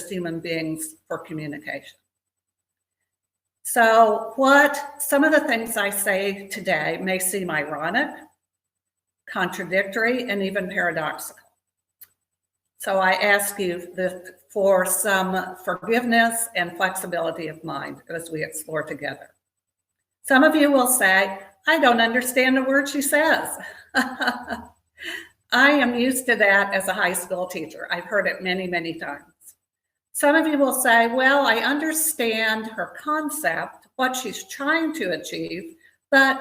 human beings for communication. So some of the things I say today may seem ironic, contradictory, and even paradoxical. So I ask you for some forgiveness and flexibility of mind as we explore together. Some of you will say, I don't understand a word she says. I am used to that as a high school teacher. I've heard it many, many times. Some of you will say, well, I understand her concept, what she's trying to achieve, but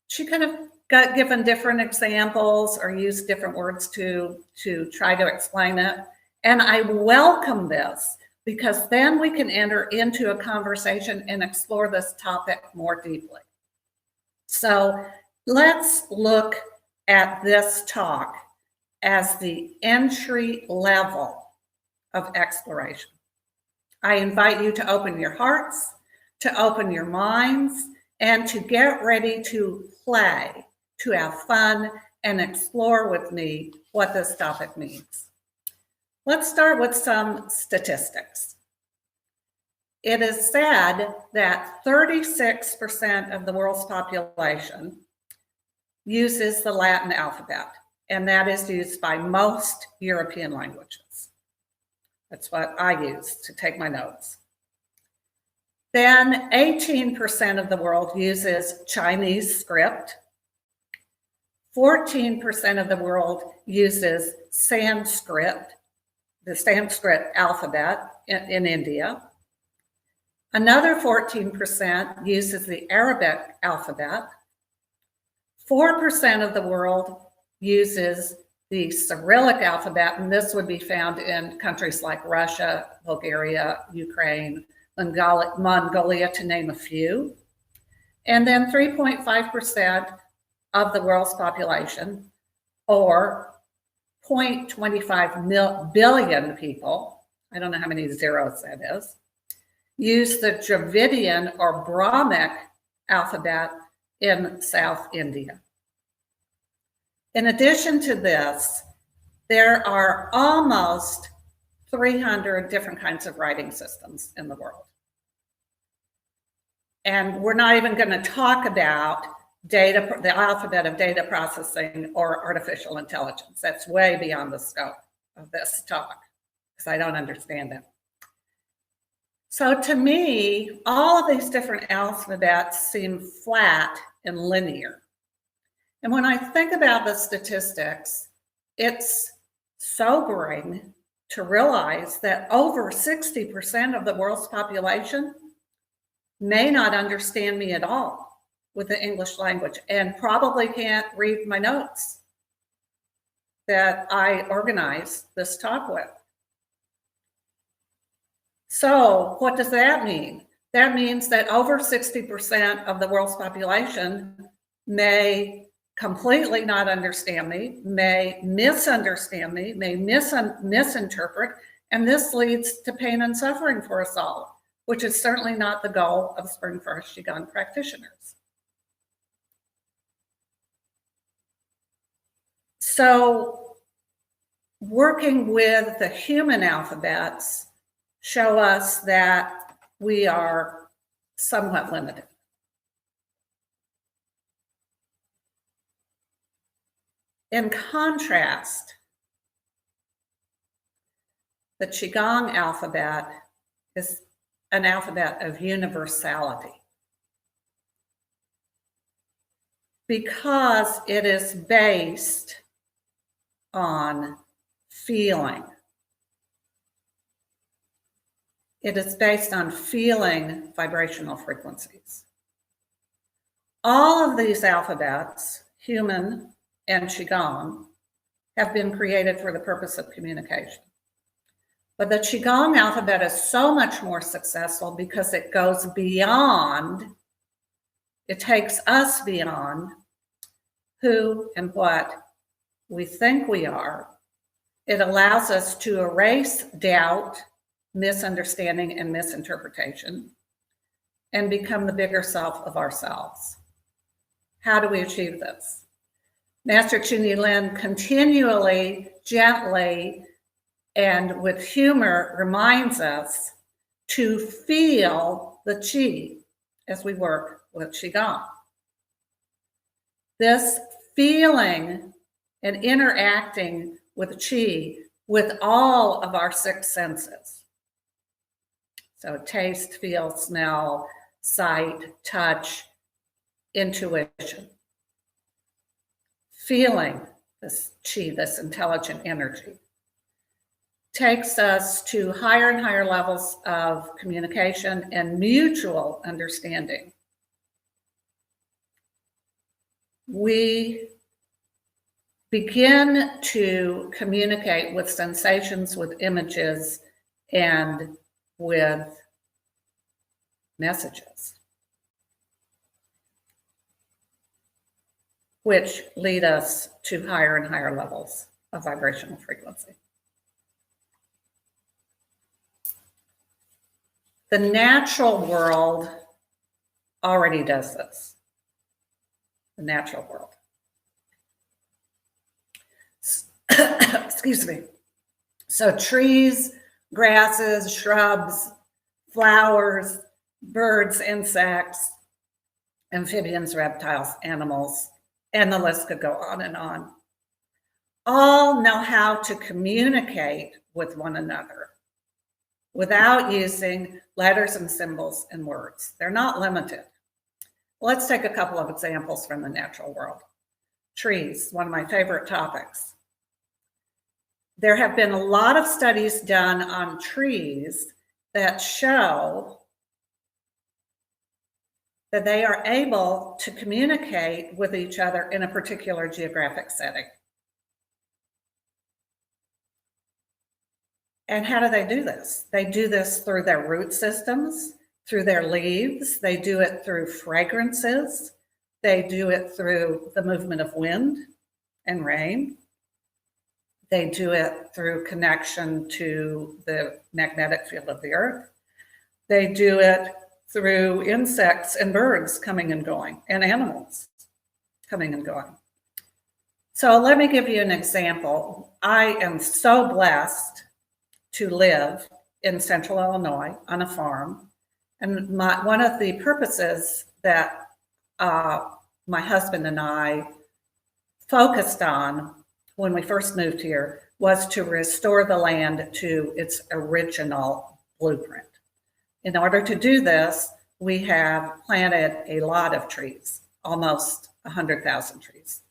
she kind of got given different examples or used different words to try to explain it. And I welcome this because then we can enter into a conversation and explore this topic more deeply. So let's look at this talk as the entry level of exploration. I invite you to open your hearts, to open your minds, and to get ready to play, to have fun, and explore with me what this topic means. Let's start with some statistics. It is said that 36% of the world's population uses the Latin alphabet, and that is used by most European languages. That's what I use to take my notes. Then 18% of the world uses Chinese script. 14% of the world uses Sanskrit, the Sanskrit alphabet in India. Another 14% uses the Arabic alphabet. 4% of the world uses the Cyrillic alphabet, and this would be found in countries like Russia, Bulgaria, Ukraine, Mongolia, to name a few. And then 3.5% of the world's population, or 0.25 billion people, I don't know how many zeros that is, use the Dravidian or Brahmic alphabet in South India. In addition to this, there are almost 300 different kinds of writing systems in the world. And we're not even going to talk about the alphabet of data processing or artificial intelligence. That's way beyond the scope of this talk because I don't understand it. So to me, all of these different alphabets seem flat and linear. And when I think about the statistics, it's sobering to realize that over 60% of the world's population may not understand me at all with the English language and probably can't read my notes that I organize this talk with. So what does that mean? That means that over 60% of the world's population may completely not understand me, may misunderstand me, may misinterpret, and this leads to pain and suffering for us all, which is certainly not the goal of Spring Forest Qigong practitioners. So working with the human alphabets show us that we are somewhat limited. In contrast, the Qigong alphabet is an alphabet of universality because it is based on feeling. It is based on feeling vibrational frequencies. All of these alphabets, human and Qigong, have been created for the purpose of communication. But the Qigong alphabet is so much more successful because it goes beyond, it takes us beyond who and what we think we are. It allows us to erase doubt, misunderstanding, and misinterpretation and become the bigger self of ourselves. How do we achieve this? Master Chunyi Lin continually, gently, and with humor reminds us to feel the qi as we work with Qigong. This feeling and interacting with qi with all of our 6 senses. So taste, feel, smell, sight, touch, intuition. Feeling this qi, this intelligent energy, takes us to higher and higher levels of communication and mutual understanding. We begin to communicate with sensations, with images, and with messages, which lead us to higher and higher levels of vibrational frequency. The natural world already does this. The natural world. Excuse me. So trees, grasses, shrubs, flowers, birds, insects, amphibians, reptiles, animals, and the list could go on and on. All know how to communicate with one another without using letters and symbols and words. They're not limited. Let's take a couple of examples from the natural world. Trees, one of my favorite topics. There have been a lot of studies done on trees that show that they are able to communicate with each other in a particular geographic setting. And how do they do this? They do this through their root systems, through their leaves. They do it through fragrances. They do it through the movement of wind and rain. They do it through connection to the magnetic field of the earth. They do it through insects and birds coming and going, and animals coming and going. So let me give you an example. I am so blessed to live in central Illinois on a farm. And one of the purposes that my husband and I focused on when we first moved here was to restore the land to its original blueprint. In order to do this, we have planted a lot of trees, almost 100,000 trees.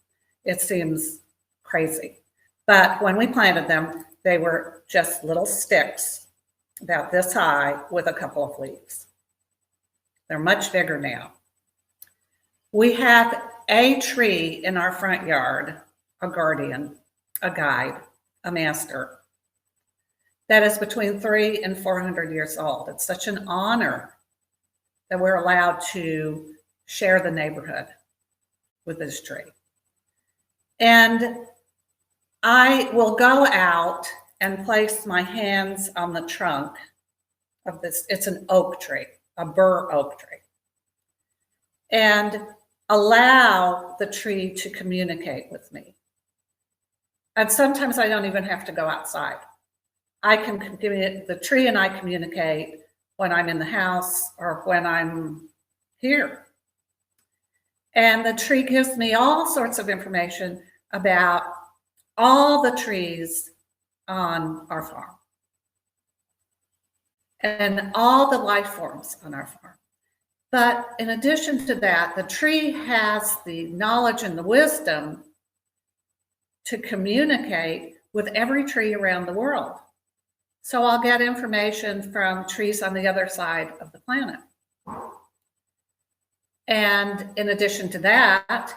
It seems crazy. But when we planted them, they were just little sticks about this high with a couple of leaves. They're much bigger now. We have a tree in our front yard, a guardian, a guide, a master, that is between 300 and 400 years old. It's such an honor that we're allowed to share the neighborhood with this tree. And I will go out and place my hands on the trunk of this. It's an oak tree, a bur oak tree, and allow the tree to communicate with me. And sometimes I don't even have to go outside. I can communicate, the tree and I communicate when I'm in the house or when I'm here. And the tree gives me all sorts of information about all the trees on our farm and all the life forms on our farm. But in addition to that, the tree has the knowledge and the wisdom to communicate with every tree around the world. So I'll get information from trees on the other side of the planet. And in addition to that,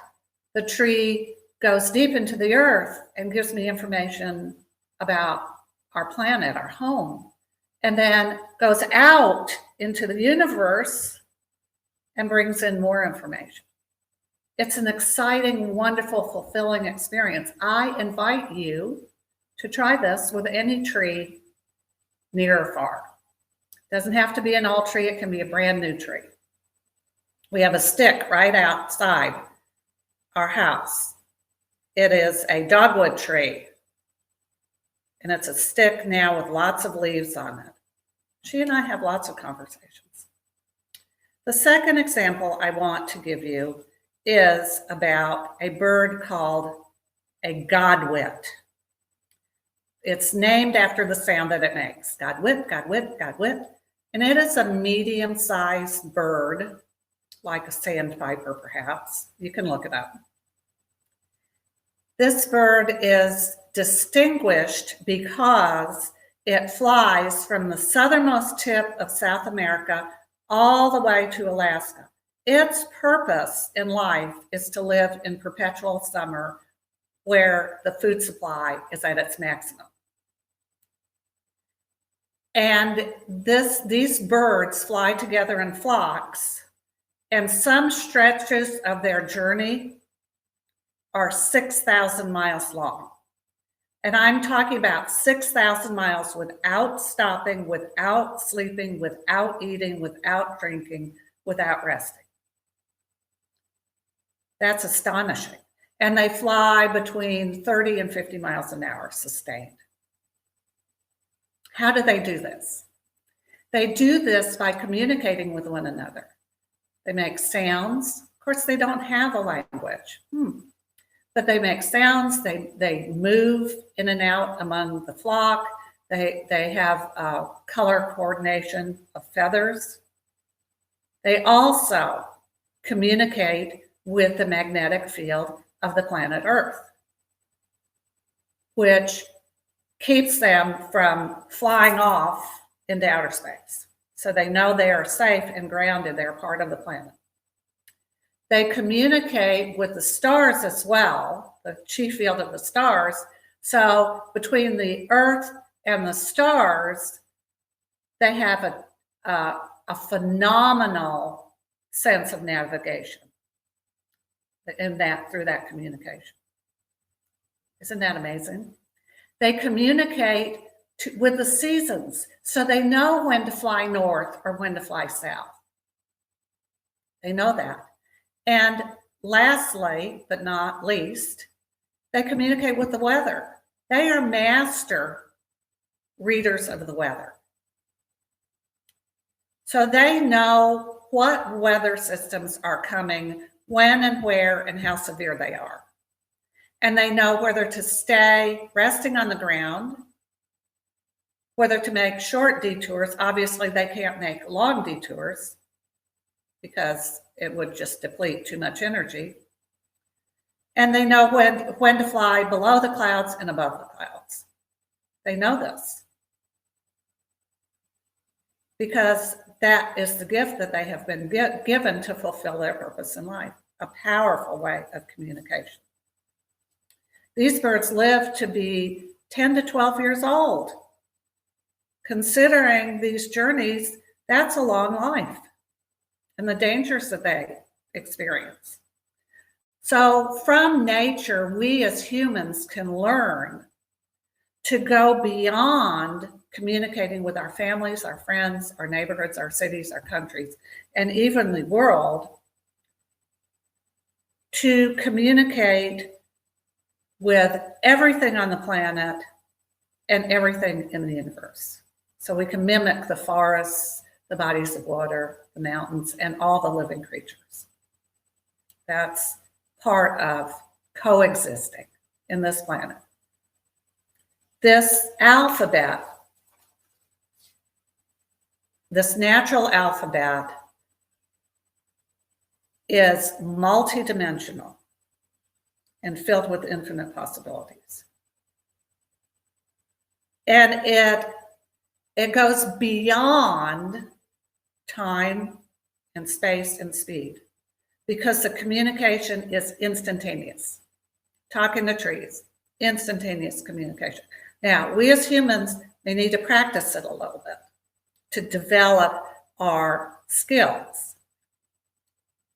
the tree goes deep into the earth and gives me information about our planet, our home, and then goes out into the universe and brings in more information. It's an exciting, wonderful, fulfilling experience. I invite you to try this with any tree near or far. It doesn't have to be an old tree, it can be a brand new tree. We have a stick right outside our house. It is a dogwood tree. and it's a stick now with lots of leaves on it. She and I have lots of conversations. The second example I want to give you is about a bird called a godwit. It's named after the sound that it makes. Godwit, godwit, godwit. And it is a medium-sized bird, like a sandpiper perhaps. You can look it up. This bird is distinguished because it flies from the southernmost tip of South America all the way to Alaska. Its purpose in life is to live in perpetual summer where the food supply is at its maximum. And these birds fly together in flocks, and some stretches of their journey are 6,000 miles long. And I'm talking about 6,000 miles without stopping, without sleeping, without eating, without drinking, without resting. That's astonishing. And they fly between 30 and 50 miles an hour sustained. How do they do this? They do this by communicating with one another. They make sounds. Of course, they don't have a language, but they make sounds. They move in and out among the flock. They have color coordination of feathers. They also communicate with the magnetic field of the planet Earth, which keeps them from flying off into outer space. So they know they are safe and grounded. They're part of the planet. They communicate with the stars as well, the chi field of the stars. So between the Earth and the stars, they have a phenomenal sense of navigation through that communication. Isn't that amazing? They communicate with the seasons, so they know when to fly north or when to fly south. They know that. And lastly, but not least, they communicate with the weather. They are master readers of the weather. So they know what weather systems are coming, when and where, and how severe they are. And they know whether to stay resting on the ground, whether to make short detours. Obviously, they can't make long detours because it would just deplete too much energy. And they know when to fly below the clouds and above the clouds. They know this because that is the gift that they have been given to fulfill their purpose in life, a powerful way of communication. These birds live to be 10 to 12 years old. Considering these journeys, that's a long life and the dangers that they experience. So from nature, we as humans can learn to go beyond communicating with our families, our friends, our neighborhoods, our cities, our countries, and even the world, to communicate with everything on the planet and everything in the universe. So we can mimic the forests, the bodies of water, the mountains, and all the living creatures. That's part of coexisting in this planet. This alphabet, this natural alphabet, is multidimensional and filled with infinite possibilities. And it goes beyond time and space and speed because the communication is instantaneous. Talking to trees, instantaneous communication. Now, we as humans may need to practice it a little bit to develop our skills.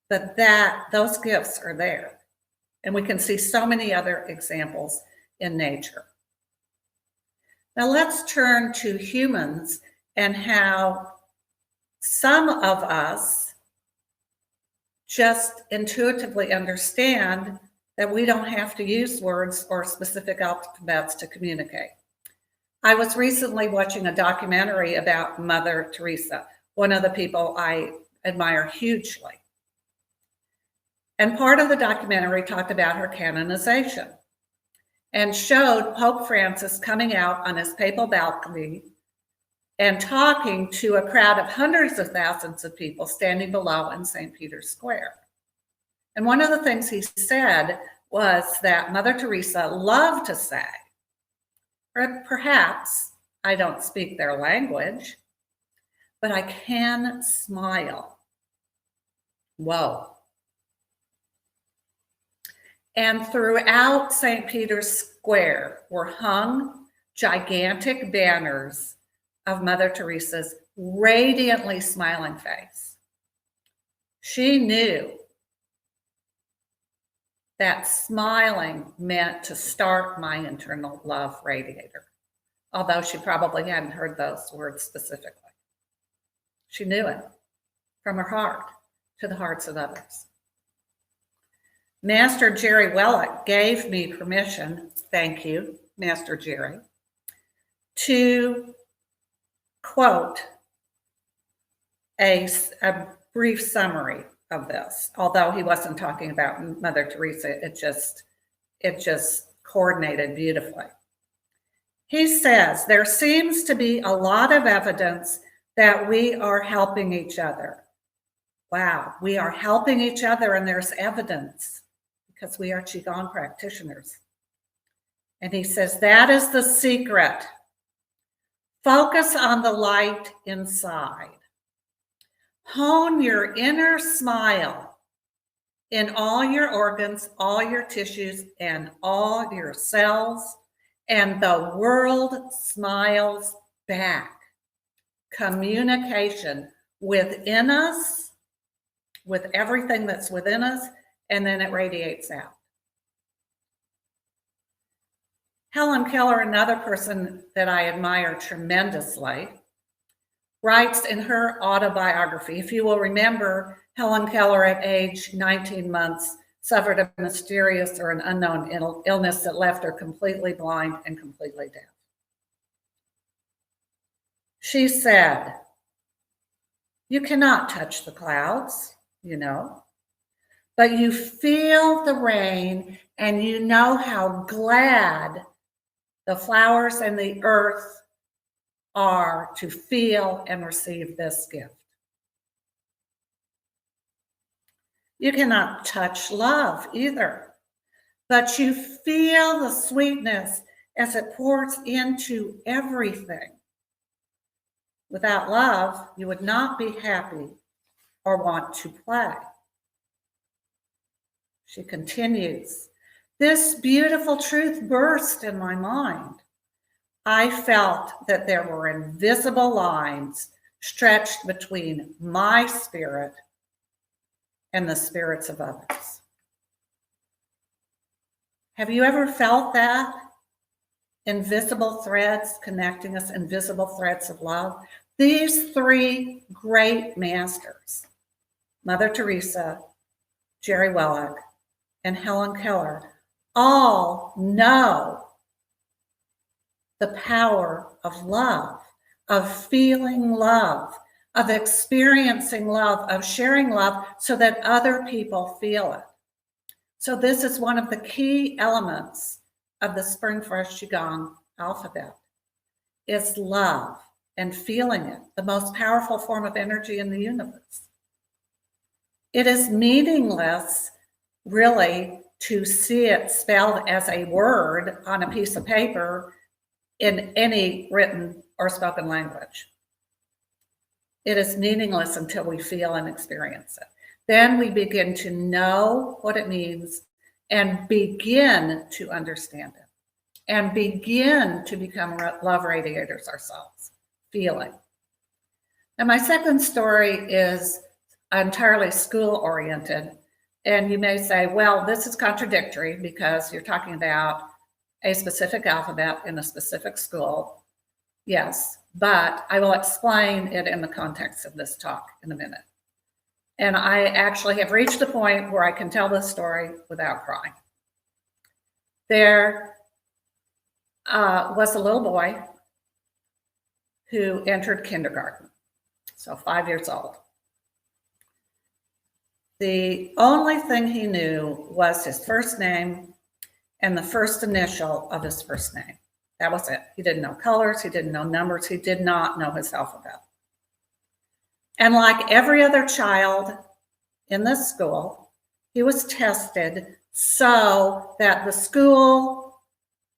But those gifts are there. And we can see so many other examples in nature. Now let's turn to humans and how some of us just intuitively understand that we don't have to use words or specific alphabets to communicate. I was recently watching a documentary about Mother Teresa, one of the people I admire hugely. And part of the documentary talked about her canonization and showed Pope Francis coming out on his papal balcony and talking to a crowd of hundreds of thousands of people standing below in St. Peter's Square. And one of the things he said was that Mother Teresa loved to say, perhaps I don't speak their language, but I can smile. Whoa. And throughout St. Peter's Square were hung gigantic banners of Mother Teresa's radiantly smiling face. She knew that smiling meant to start my internal love radiator, although she probably hadn't heard those words specifically. She knew it from her heart to the hearts of others. Master Jerry Wellick gave me permission, thank you, Master Jerry, to quote a brief summary of this, although he wasn't talking about Mother Teresa, it just coordinated beautifully. He says, there seems to be a lot of evidence that we are helping each other. Wow, we are helping each other, and there's evidence because we are Qigong practitioners. And he says, that is the secret. Focus on the light inside. Hone your inner smile in all your organs, all your tissues, and all your cells, and the world smiles back. Communication within us, with everything that's within us, and then it radiates out. Helen Keller, another person that I admire tremendously, writes in her autobiography, if you will remember, Helen Keller at age 19 months suffered a mysterious or an unknown illness that left her completely blind and completely deaf. She said, you cannot touch the clouds, you know, but you feel the rain and you know how glad the flowers and the earth are to feel and receive this gift. You cannot touch love either, but you feel the sweetness as it pours into everything. Without love, you would not be happy or want to play. She continues, this beautiful truth burst in my mind. I felt that there were invisible lines stretched between my spirit and the spirits of others. Have you ever felt that? Invisible threads connecting us, invisible threads of love. These three great masters, Mother Teresa, Jerry Wellick, and Helen Keller, all know the power of love, of feeling love, of experiencing love, of sharing love so that other people feel it. So this is one of the key elements of the Spring Forest Qigong alphabet, is love and feeling it, the most powerful form of energy in the universe. It is meaningless, really, to see it spelled as a word on a piece of paper in any written or spoken language. It is meaningless until we feel and experience it. Then we begin to know what it means and begin to understand it and begin to become love radiators ourselves, feeling. And my second story is entirely school-oriented. And you may say, well, this is contradictory because you're talking about a specific alphabet in a specific school. Yes, but I will explain it in the context of this talk in a minute. And I actually have reached a point where I can tell this story without crying. There was a little boy who entered kindergarten, so 5 years old. The only thing he knew was his first name and the first initial of his first name. That was it. He didn't know colors, he didn't know numbers, he did not know his alphabet. And like every other child in this school, he was tested so that the school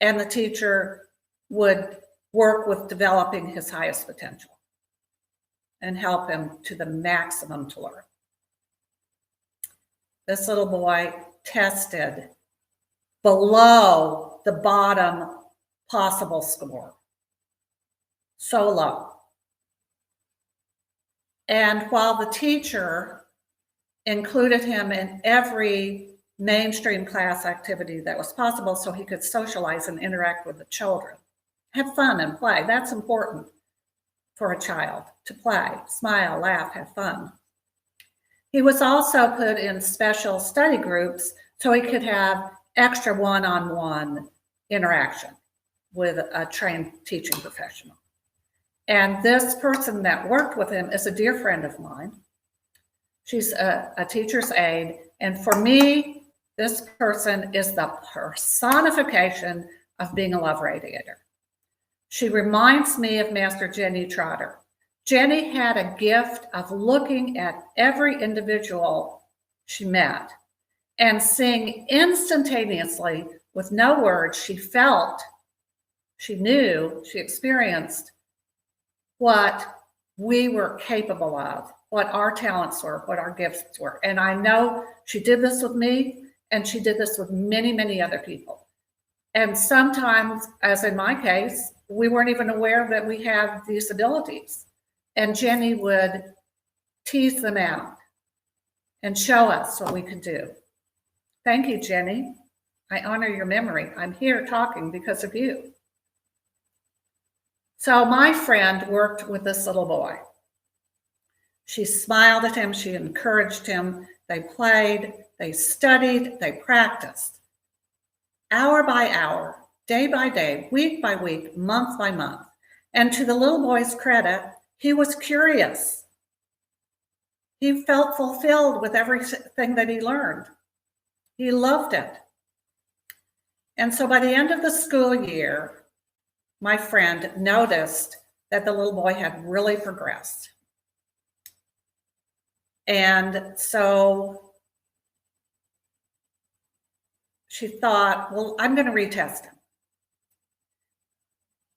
and the teacher would work with developing his highest potential and help him to the maximum to learn. This little boy tested below the bottom possible score, so low. And while the teacher included him in every mainstream class activity that was possible so he could socialize and interact with the children, have fun and play. That's important for a child, to play, smile, laugh, have fun. He was also put in special study groups so he could have extra one-on-one interaction with a trained teaching professional. And this person that worked with him is a dear friend of mine. She's a teacher's aide. And for me, this person is the personification of being a love radiator. She reminds me of Master Jenny Trotter. Jenny had a gift of looking at every individual she met and seeing instantaneously, with no words, she felt, she knew, she experienced what we were capable of, what our talents were, what our gifts were. And I know she did this with me, and she did this with many, many other people. And sometimes, as in my case, we weren't even aware that we have these abilities. And Jenny would tease them out and show us what we could do. Thank you, Jenny. I honor your memory. I'm here talking because of you. So my friend worked with this little boy. She smiled at him, she encouraged him, they played, they studied, they practiced. Hour by hour, day by day, week by week, month by month. And to the little boy's credit, he was curious. He felt fulfilled with everything that he learned. He loved it. And so by the end of the school year, my friend noticed that the little boy had really progressed. And so she thought, well, I'm going to retest him.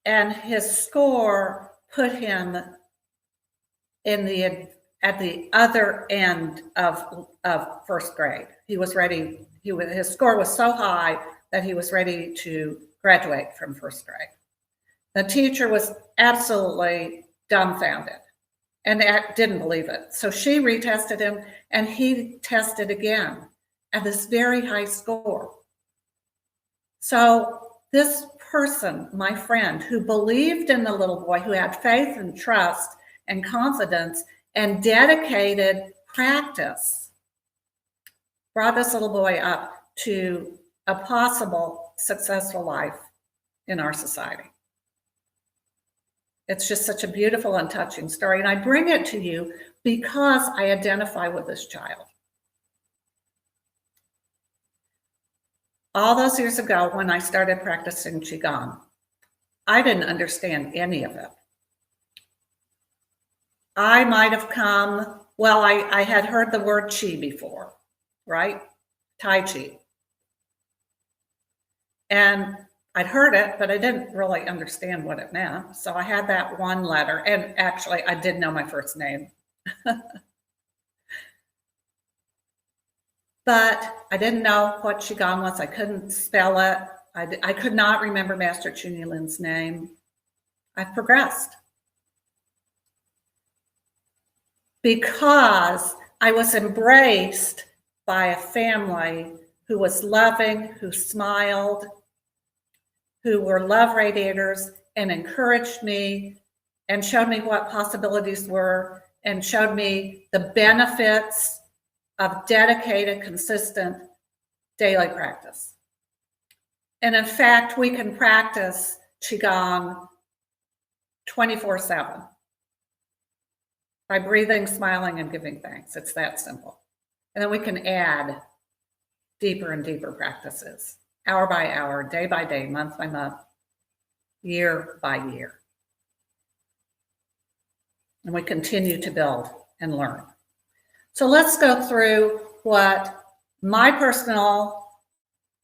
And his score put him in at the other end of first grade. He was ready. His score was so high that he was ready to graduate from first grade. The teacher was absolutely dumbfounded and didn't believe it. So she retested him, and he tested again at this very high score. So this person, my friend, who believed in the little boy, who had faith and trust and confidence and dedicated practice, brought this little boy up to a possible successful life in our society. It's just such a beautiful and touching story. And I bring it to you because I identify with this child. All those years ago, when I started practicing Qigong, I didn't understand any of it. I might have come, well, I had heard the word Qi before, right? Tai Chi. And I'd heard it, but I didn't really understand what it meant. So I had that one letter, and actually I did know my first name. But I didn't know what Qigong was. I couldn't spell it. I could not remember Master Chunyi Lin's name. I've progressed because I was embraced by a family who was loving, who smiled, who were love radiators and encouraged me and showed me what possibilities were and showed me the benefits of dedicated, consistent daily practice. And in fact, we can practice Qigong 24/7 by breathing, smiling, and giving thanks. It's that simple. And then we can add deeper and deeper practices, hour by hour, day by day, month by month, year by year. And we continue to build and learn. So let's go through what my personal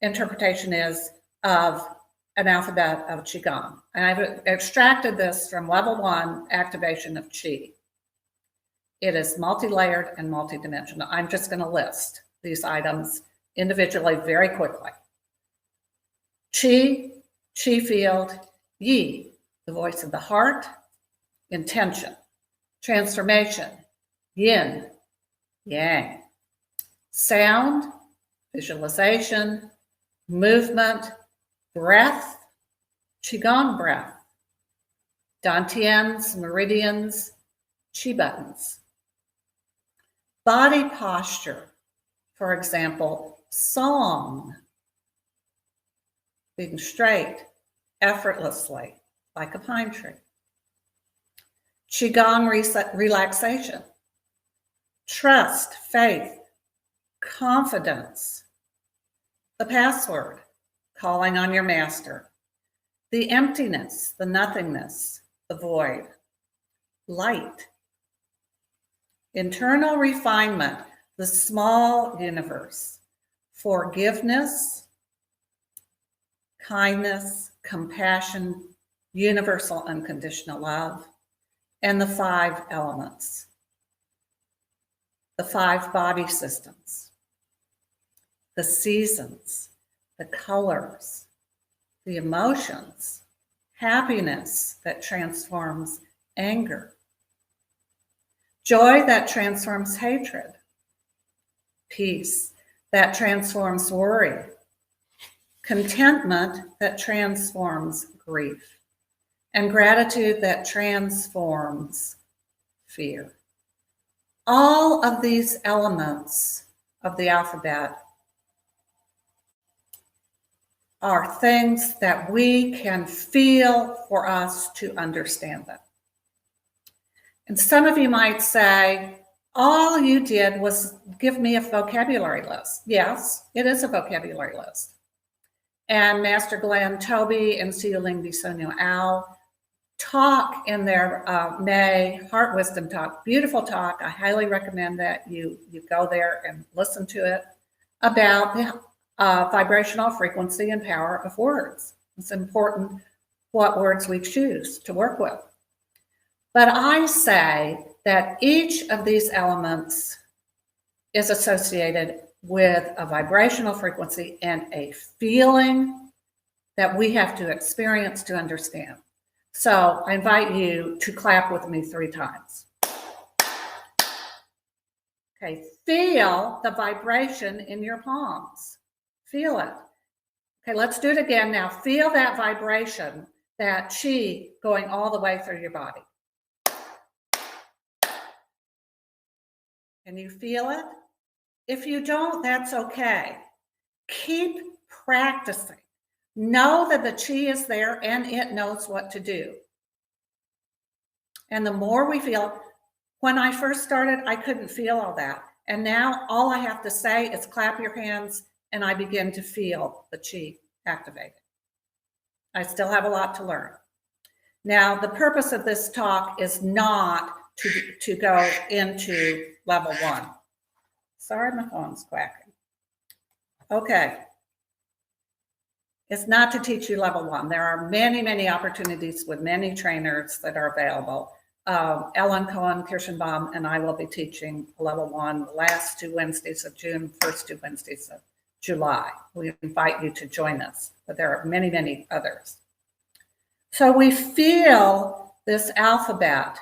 interpretation is of an alphabet of Qigong. And I've extracted this from level 1, activation of Qi. It is multi-layered and multi-dimensional. I'm just going to list these items individually very quickly. Qi, Qi field, Yi, the voice of the heart, intention, transformation, Yin, Yang, sound, visualization, movement, breath, Qigong breath, dantians, meridians, Qi buttons, body posture, for example, song, being straight, effortlessly, like a pine tree, Qigong relaxation, trust, faith, confidence, the password, calling on your master, the emptiness, the nothingness, the void, light, internal refinement, the small universe, forgiveness, kindness, compassion, universal unconditional love, and the 5 elements, the 5 body systems, the seasons, the colors, the emotions, happiness that transforms anger, joy that transforms hatred, peace that transforms worry, contentment that transforms grief, and gratitude that transforms fear. All of these elements of the alphabet are things that we can feel for us to understand them. And some of you might say, all you did was give me a vocabulary list. Yes, it is a vocabulary list. And Master Glenn Toby and Ling Bisonyo Ao talk in their May Heart Wisdom talk, beautiful talk. I highly recommend that you go there and listen to it, about the vibrational frequency and power of words. It's important what words we choose to work with. But I say that each of these elements is associated with a vibrational frequency and a feeling that we have to experience to understand. So I invite you to clap with me 3 times. Okay, feel the vibration in your palms. Feel it. Okay, let's do it again now. Feel that vibration, that Qi going all the way through your body. Can you feel it? If you don't, that's okay. Keep practicing. Know that the Qi is there and it knows what to do. And the more we feel, when I first started, I couldn't feel all that. And now all I have to say is clap your hands and I begin to feel the Qi activated. I still have a lot to learn. Now, the purpose of this talk is not to go into level 1. Sorry, my phone's quacking. Okay. It's not to teach you level 1. There are many, many opportunities with many trainers that are available. Ellen Cohen, Kirschenbaum, and I will be teaching level 1 the last 2 Wednesdays of June, first 2 Wednesdays of July. We invite you to join us, but there are many, many others. So we feel this alphabet,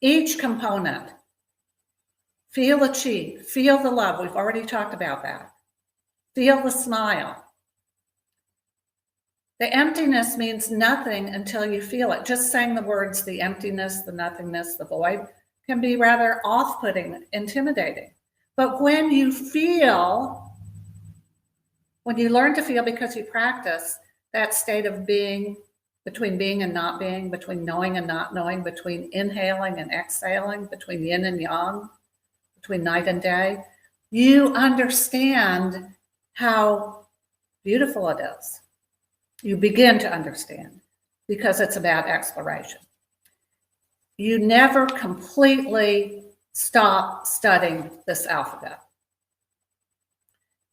each component. Feel the Qi, feel the love. We've already talked about that. Feel the smile. The emptiness means nothing until you feel it. Just saying the words, the emptiness, the nothingness, the void, can be rather off-putting, intimidating. But when you feel, when you learn to feel because you practice, that state of being between being and not being, between knowing and not knowing, between inhaling and exhaling, between yin and yang, between night and day, you understand how beautiful it is. You begin to understand because it's about exploration. You never completely stop studying this alphabet.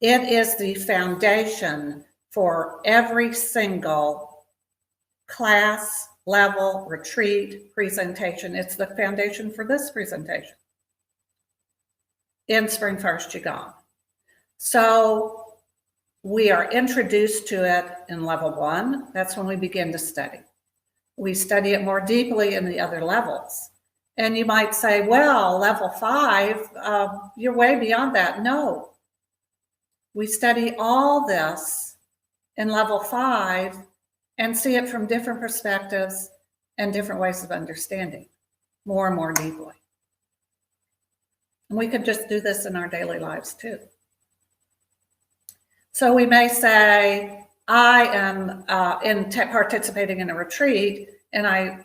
It is the foundation for every single class, level, retreat, presentation. It's the foundation for this presentation in Spring Forest Qigong. So we are introduced to it in level 1. That's when we begin to study. We study it more deeply in the other levels. And you might say, well, level 5, you're way beyond that. No. We study all this in level 5 and see it from different perspectives and different ways of understanding, more and more deeply. And we could just do this in our daily lives too. So we may say, I am participating in a retreat and I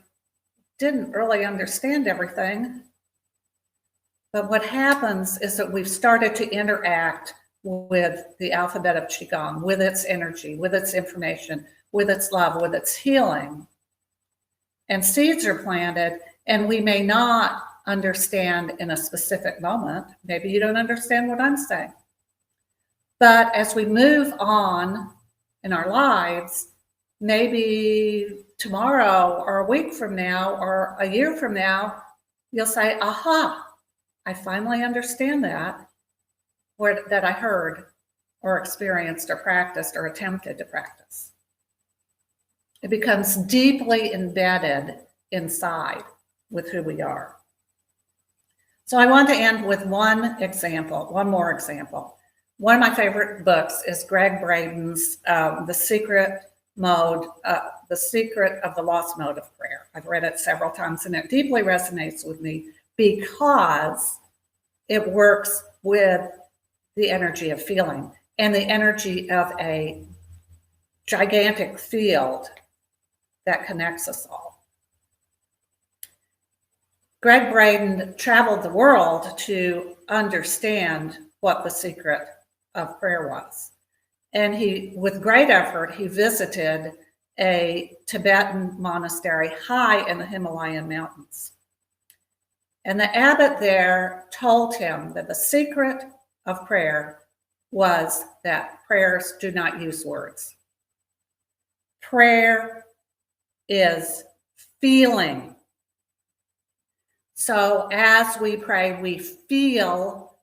didn't really understand everything. But what happens is that we've started to interact with the alphabet of Qigong, with its energy, with its information, with its love, with its healing. And seeds are planted, and we may not understand in a specific moment. Maybe you don't understand what I'm saying. But as we move on in our lives, maybe tomorrow or a week from now or a year from now, you'll say, aha, I finally understand that I heard or experienced or practiced or attempted to practice. It becomes deeply embedded inside with who we are. So I want to end with one more example. One of my favorite books is Greg Braden's The Secret of the Lost Mode of Prayer. I've read it several times and it deeply resonates with me because it works with the energy of feeling and the energy of a gigantic field that connects us all. Greg Braden traveled the world to understand what the secret of prayer was. And with great effort, he visited a Tibetan monastery high in the Himalayan mountains. And the abbot there told him that the secret of prayer was that prayers do not use words. Prayer is feeling. So as we pray, we feel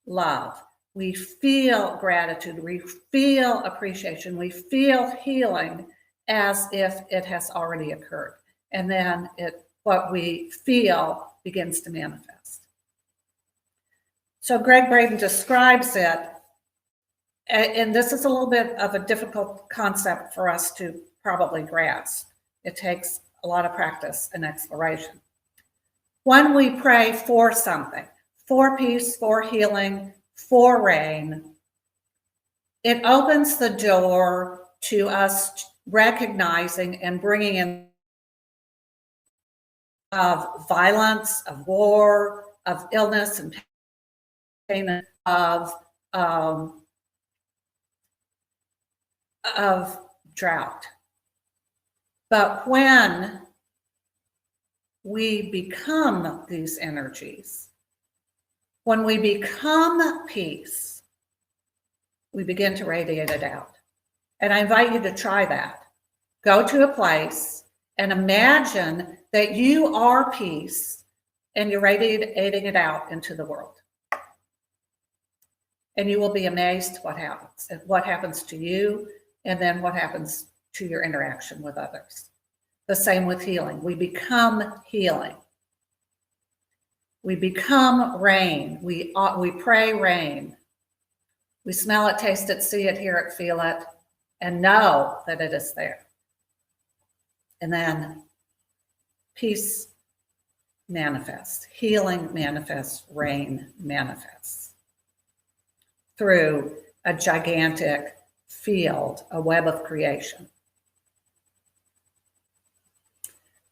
love. We feel gratitude. We feel appreciation. We feel healing as if it has already occurred. And then what we feel begins to manifest. So Greg Braden describes it, and this is a little bit of a difficult concept for us to probably grasp. It takes a lot of practice and exploration. When we pray for something, for peace, for healing, for rain, it opens the door to us recognizing and bringing in of violence, of war, of illness and pain, of drought. But when we become these energies, when we become peace, we begin to radiate it out. And I invite you to try that. Go to a place and imagine that you are peace and you're radiating it out into the world. And you will be amazed what happens to you, and then what happens to your interaction with others. The same with healing. We become healing. We become rain. We pray rain. We smell it, taste it, see it, hear it, feel it, and know that it is there. And then peace manifests, healing manifests, rain manifests through a gigantic field, a web of creation.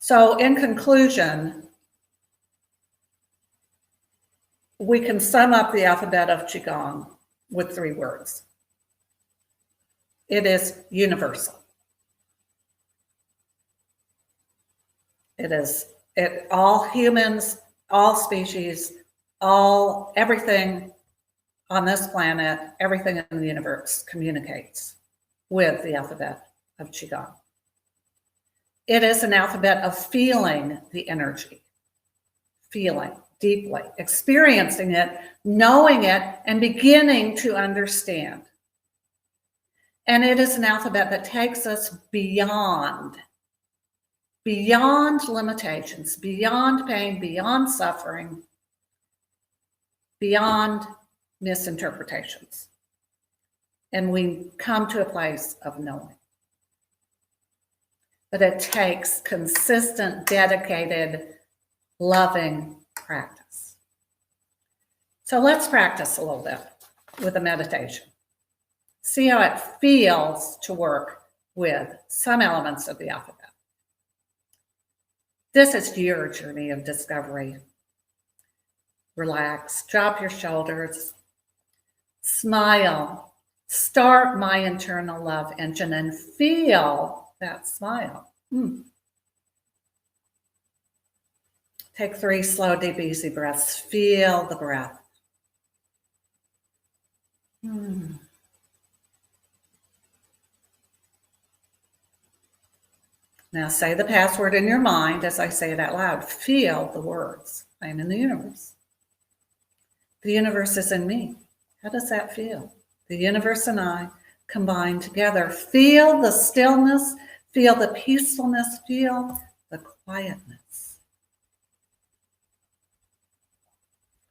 So in conclusion, we can sum up the alphabet of Qigong with 3 words. It is universal. All humans, all species, everything on this planet, everything in the universe communicates with the alphabet of Qigong. It is an alphabet of feeling the energy, feeling deeply, experiencing it, knowing it, and beginning to understand. And it is an alphabet that takes us beyond limitations, beyond pain, beyond suffering, beyond misinterpretations. And we come to a place of knowing. But it takes consistent, dedicated, loving practice. So let's practice a little bit with a meditation. See how it feels to work with some elements of the alphabet. This is your journey of discovery. Relax, drop your shoulders, smile, start my internal love engine and feel that smile. Take 3 slow, deep, easy breaths. Feel the breath. Now say the password in your mind as I say it out loud. Feel the words. I am in the universe. The universe is in me. How does that feel? The universe and I combine together. Feel the stillness, feel the peacefulness, feel the quietness.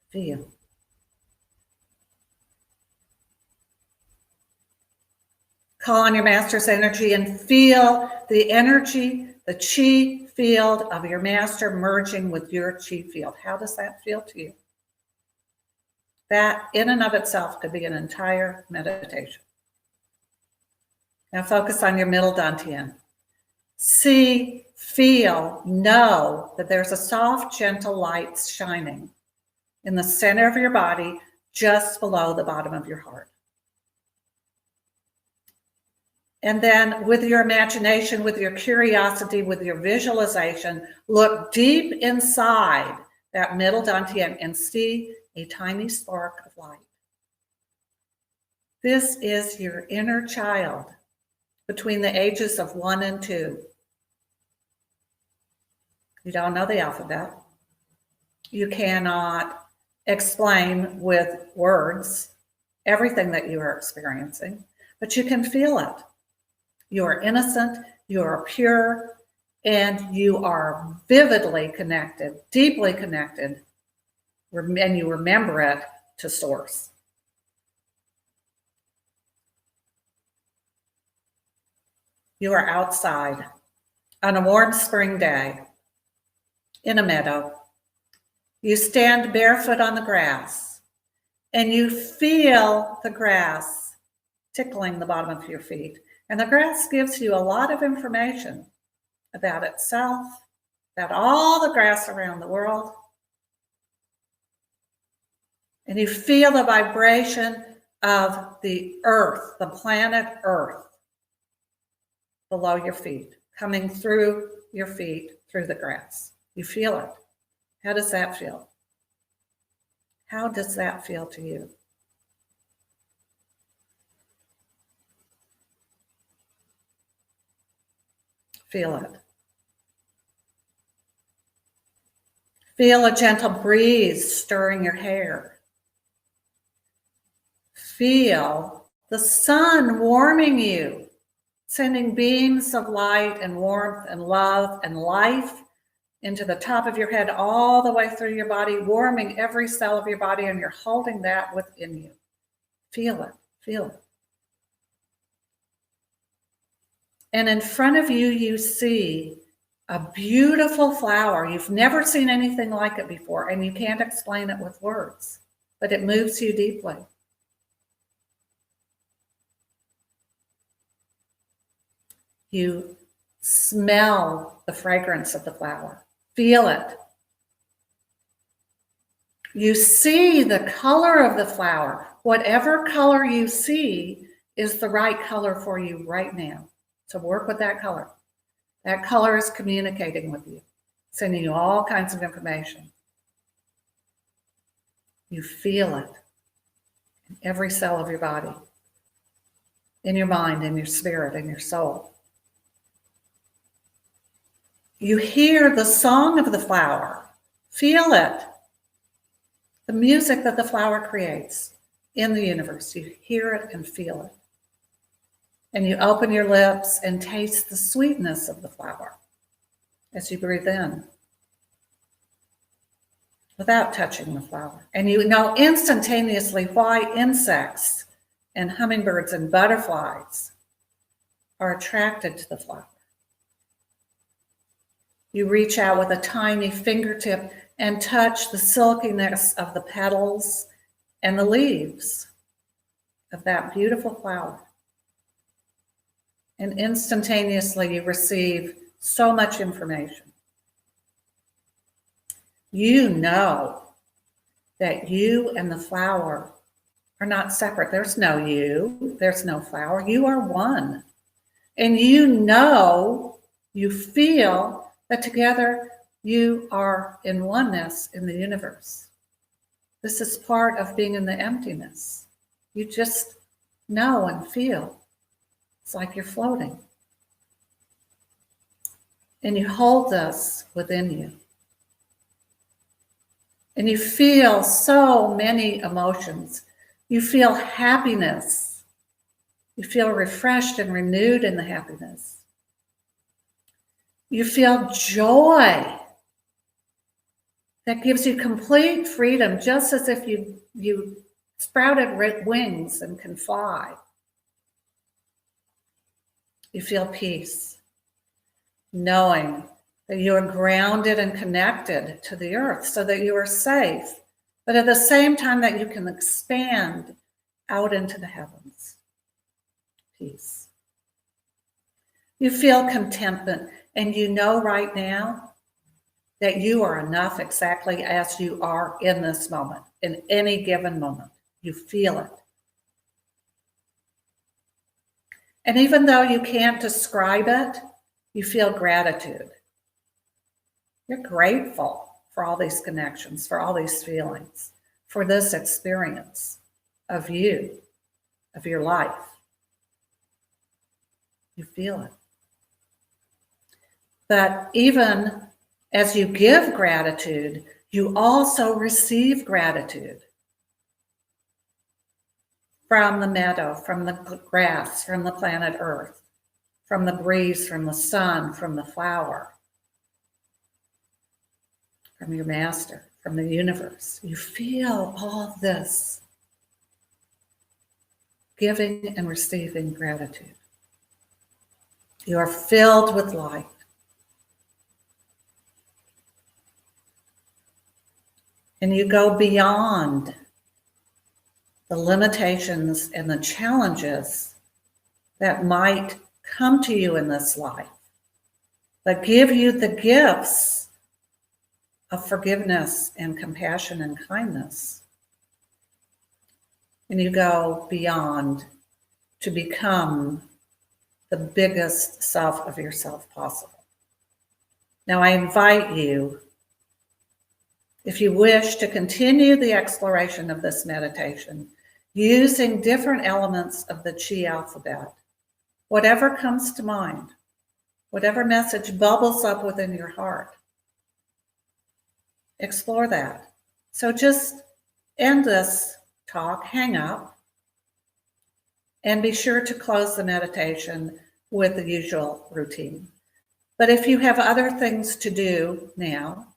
Feel. Call on your master's energy and feel the energy, the chi field of your master merging with your chi field. How does that feel to you? That in and of itself could be an entire meditation. Now focus on your middle dantian. See, feel, know that there's a soft, gentle light shining in the center of your body, just below the bottom of your heart. And then with your imagination, with your curiosity, with your visualization, look deep inside that middle dantian and see a tiny spark of light. This is your inner child between the ages of 1 and 2. You don't know the alphabet. You cannot explain with words everything that you are experiencing, but you can feel it. You are innocent, you are pure, and you are vividly connected, deeply connected, and you remember it to source. You are outside on a warm spring day in a meadow. You stand barefoot on the grass and you feel the grass tickling the bottom of your feet. And the grass gives you a lot of information about itself, about all the grass around the world. And you feel the vibration of the earth, the planet Earth, below your feet, coming through your feet, through the grass. You feel it. How does that feel? How does that feel to you? Feel it. Feel a gentle breeze stirring your hair. Feel the sun warming you, sending beams of light and warmth and love and life into the top of your head, all the way through your body, warming every cell of your body, and you're holding that within you. Feel it, feel it. And in front of you, you see a beautiful flower. You've never seen anything like it before, and you can't explain it with words, but it moves you deeply. You Smell the fragrance of the flower. Feel it. You see the color of the flower. Whatever color you see is the right color for you right now. So work with that color. That color is communicating with you, sending you all kinds of information. You feel it in every cell of your body, in your mind, in your spirit, in your soul. You hear the song of the flower. Feel it. The music that the flower creates in the universe. You hear it and feel it. And you open your lips and taste the sweetness of the flower as you breathe in without touching the flower. And you know instantaneously why insects and hummingbirds and butterflies are attracted to the flower. You reach out with a tiny fingertip and touch the silkiness of the petals and the leaves of that beautiful flower. And instantaneously you receive so much information. You know that you and the flower are not separate. There's no you, there's no flower. You are one. And you know, you feel that together you are in oneness in the universe. This is part of being in the emptiness. You just know and feel. It's like you're floating. And you hold this within you. And you feel so many emotions. You feel happiness. You feel refreshed and renewed in the happiness. You feel joy that gives you complete freedom, just as if you sprouted wings and can fly. You feel peace, knowing that you are grounded and connected to the earth so that you are safe, but at the same time that you can expand out into the heavens. Peace. You feel contentment, and you know right now that you are enough exactly as you are in this moment, in any given moment. You feel it. And even though you can't describe it, you feel gratitude. You're grateful for all these connections, for all these feelings, for this experience of you, of your life. You feel it. But even as you give gratitude, you also receive gratitude from the meadow, from the grass, from the planet Earth, from the breeze, from the sun, from the flower, from your master, from the universe. You feel all this giving and receiving gratitude. You are filled with light. And you go beyond the limitations and the challenges that might come to you in this life, but give you the gifts of forgiveness and compassion and kindness. And you go beyond to become the biggest self of yourself possible. Now I invite you, if you wish, to continue the exploration of this meditation using different elements of the Qi alphabet. Whatever comes to mind, whatever message bubbles up within your heart, explore that. So just end this talk, hang up, and be sure to close the meditation with the usual routine. But if you have other things to do now,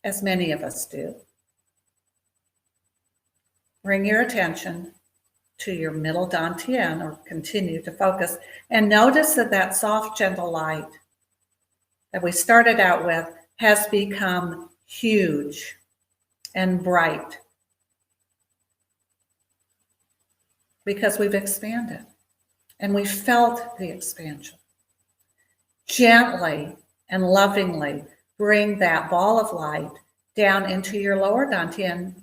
as many of us do, bring your attention to your middle dantian, or continue to focus, and notice that that soft, gentle light that we started out with has become huge and bright because we've expanded and we felt the expansion. gently and lovingly bring that ball of light down into your lower dantian,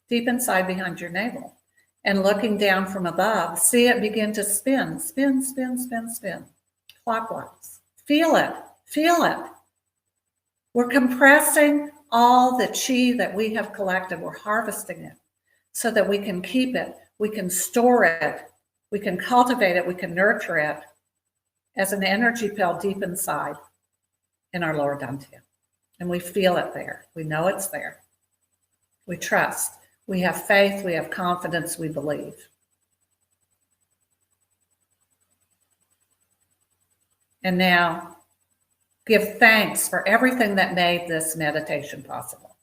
deep inside behind your navel. And looking down from above, see it begin to spin, spin, spin, spin, spin, clockwise. Feel it, feel it. We're compressing all the chi that we have collected. We're harvesting it so that we can keep it, we can store it, we can cultivate it, we can nurture it as an energy pill deep inside in our lower dantian. And we feel it there. We know it's there. We trust. We have faith. We have confidence. We believe. And now, give thanks for everything that made this meditation possible.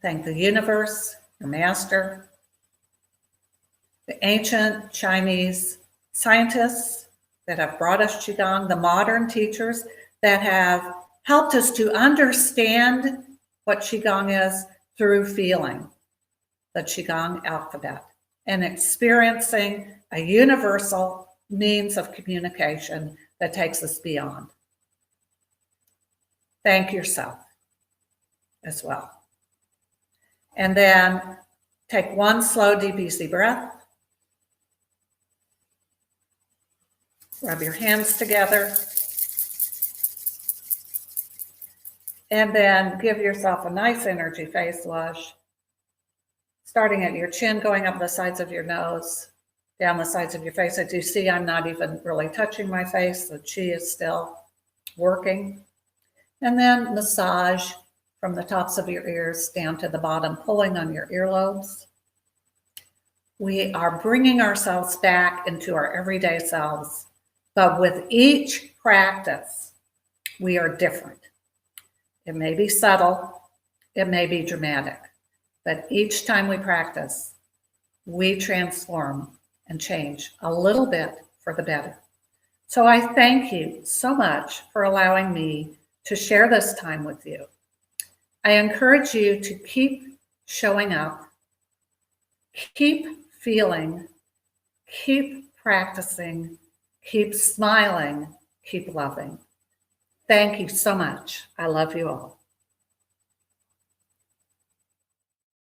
Thank the universe, your master, the ancient Chinese scientists that have brought us Qigong, the modern teachers that have helped us to understand what Qigong is through feeling the Qigong alphabet and experiencing a universal means of communication that takes us beyond. Thank yourself as well. And then take one slow, deep, easy breath. Rub your hands together. And then give yourself a nice energy face wash, starting at your chin, going up the sides of your nose, down the sides of your face. As you see, I'm not even really touching my face. The chi is still working. And then massage from the tops of your ears down to the bottom, pulling on your earlobes. We are bringing ourselves back into our everyday selves, but with each practice, we are different. It may be subtle, it may be dramatic, but each time we practice, we transform and change a little bit for the better. So I thank you so much for allowing me to share this time with you. I encourage you to keep showing up, keep feeling, keep practicing, keep smiling, keep loving. Thank you so much. I love you all.